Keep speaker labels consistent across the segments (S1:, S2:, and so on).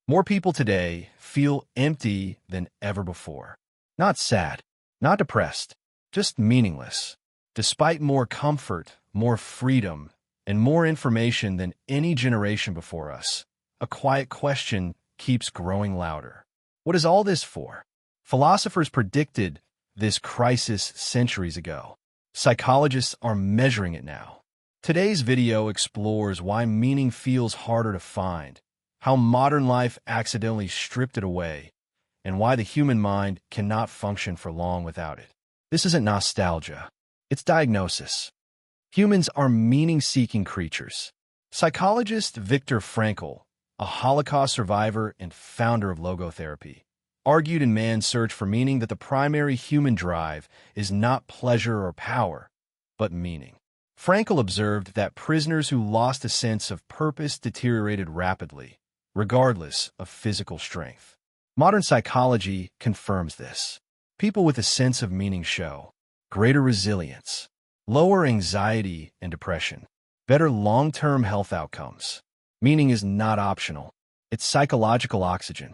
S1: More people today feel empty than ever before. Not sad, not depressed, just meaningless. Despite more comfort, more freedom, and more information than any generation before us, a quiet question keeps growing louder. What is all this for? Philosophers predicted this crisis centuries ago. Psychologists are measuring it now. Today's video explores why meaning feels harder to find, how modern life accidentally stripped it away, and why the human mind cannot function for long without it. This isn't nostalgia. It's diagnosis. Humans are meaning-seeking creatures. Psychologist Viktor Frankl, a Holocaust survivor and founder of logotherapy, argued in Man's Search for Meaning that the primary human drive is not pleasure or power, but meaning. Frankl observed that prisoners who lost a sense of purpose deteriorated rapidly, regardless of physical strength. Modern psychology confirms this. People with a sense of meaning show greater resilience, lower anxiety and depression, better long-term health outcomes. Meaning is not optional. It's psychological oxygen.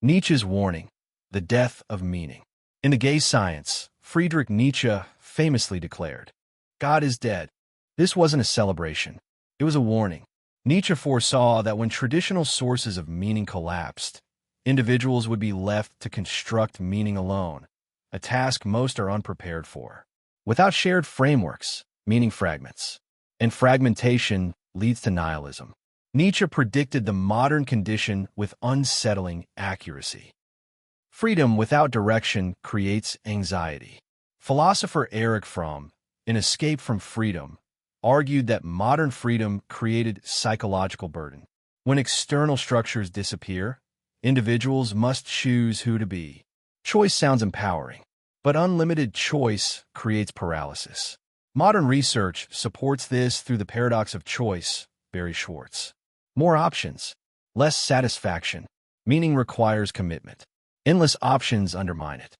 S1: Nietzsche's warning, the death of meaning. In The Gay Science, Friedrich Nietzsche famously declared, "God is dead." This wasn't a celebration. It was a warning. Nietzsche foresaw that when traditional sources of meaning collapsed, individuals would be left to construct meaning alone, a task most are unprepared for. Without shared frameworks, meaning fragments, and fragmentation leads to nihilism. Nietzsche predicted the modern condition with unsettling accuracy. Freedom without direction creates anxiety. Philosopher Erich Fromm, in Escape from Freedom, argued that modern freedom created psychological burden. When external structures disappear, individuals must choose who to be. Choice sounds empowering, but unlimited choice creates paralysis. Modern research supports this through the paradox of choice, Barry Schwartz. More options, less satisfaction. Meaning requires commitment. Endless options undermine it.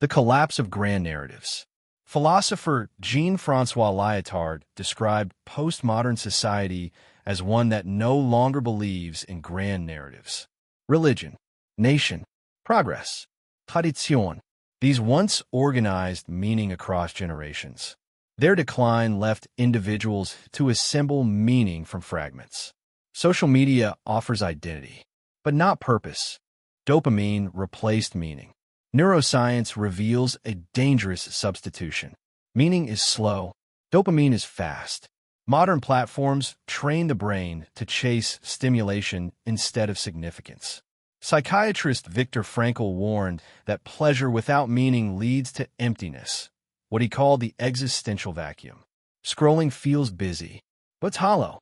S1: The collapse of grand narratives. Philosopher Jean-François Lyotard described postmodern society as one that no longer believes in grand narratives. Religion, nation, progress, tradition. These once organized meaning across generations. Their decline left individuals to assemble meaning from fragments. Social media offers identity, but not purpose. Dopamine replaced meaning. Neuroscience reveals a dangerous substitution. Meaning is slow. Dopamine is fast. Modern platforms train the brain to chase stimulation instead of significance. Psychiatrist Viktor Frankl warned that pleasure without meaning leads to emptiness, what he called the existential vacuum. Scrolling feels busy, but it's hollow.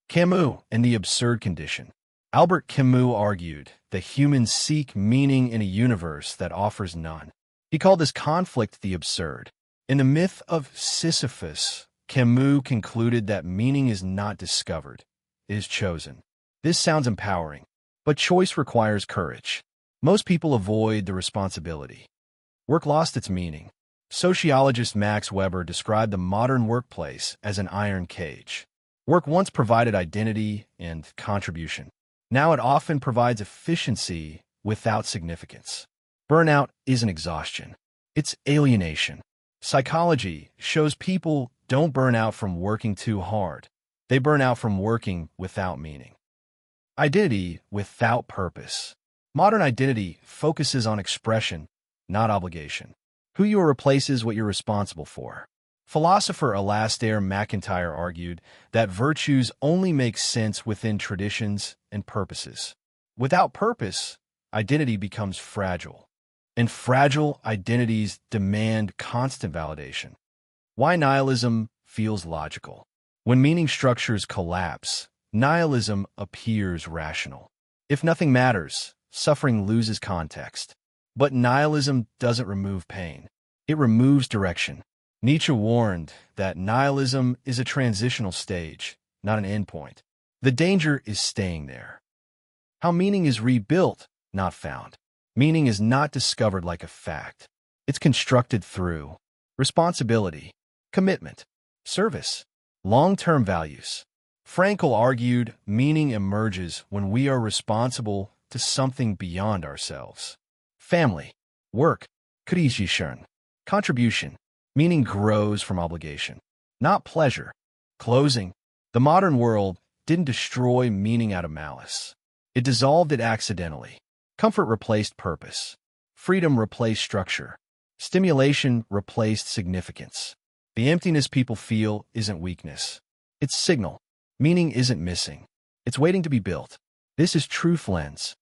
S1: Camus and the absurd condition. Albert Camus argued that humans seek meaning in a universe that offers none. He called this conflict the absurd. In the myth of Sisyphus, Camus concluded that meaning is not discovered, it is chosen. This sounds empowering, but choice requires courage. Most people avoid the responsibility. Work lost its meaning. Sociologist Max Weber described the modern workplace as an iron cage. Work once provided identity and contribution. Now it often provides efficiency without significance. Burnout isn't exhaustion. It's alienation. Psychology shows people don't burn out from working too hard. They burn out from working without meaning. Identity without purpose. Modern identity focuses on expression, not obligation. Who you are replaces what you're responsible for. Philosopher Alastair MacIntyre argued that virtues only make sense within traditions and purposes. Without purpose, identity becomes fragile, and fragile identities demand constant validation. Why nihilism feels logical. When meaning structures collapse, nihilism appears rational. If nothing matters, suffering loses context. But nihilism doesn't remove pain. It removes direction. Nietzsche warned that nihilism is a transitional stage, not an endpoint. The danger is staying there. How meaning is rebuilt, not found. Meaning is not discovered like a fact. It's constructed through responsibility, commitment, service, long-term values. Frankl argued meaning emerges when we are responsible to something beyond ourselves. Family, work, Kriegischen, contribution, meaning grows from obligation, not pleasure. Closing, the modern world didn't destroy meaning out of malice. It dissolved it accidentally. Comfort replaced purpose. Freedom replaced structure. Stimulation replaced significance. The emptiness people feel isn't weakness. It's signal. Meaning isn't missing. It's waiting to be built. This is TruthLens,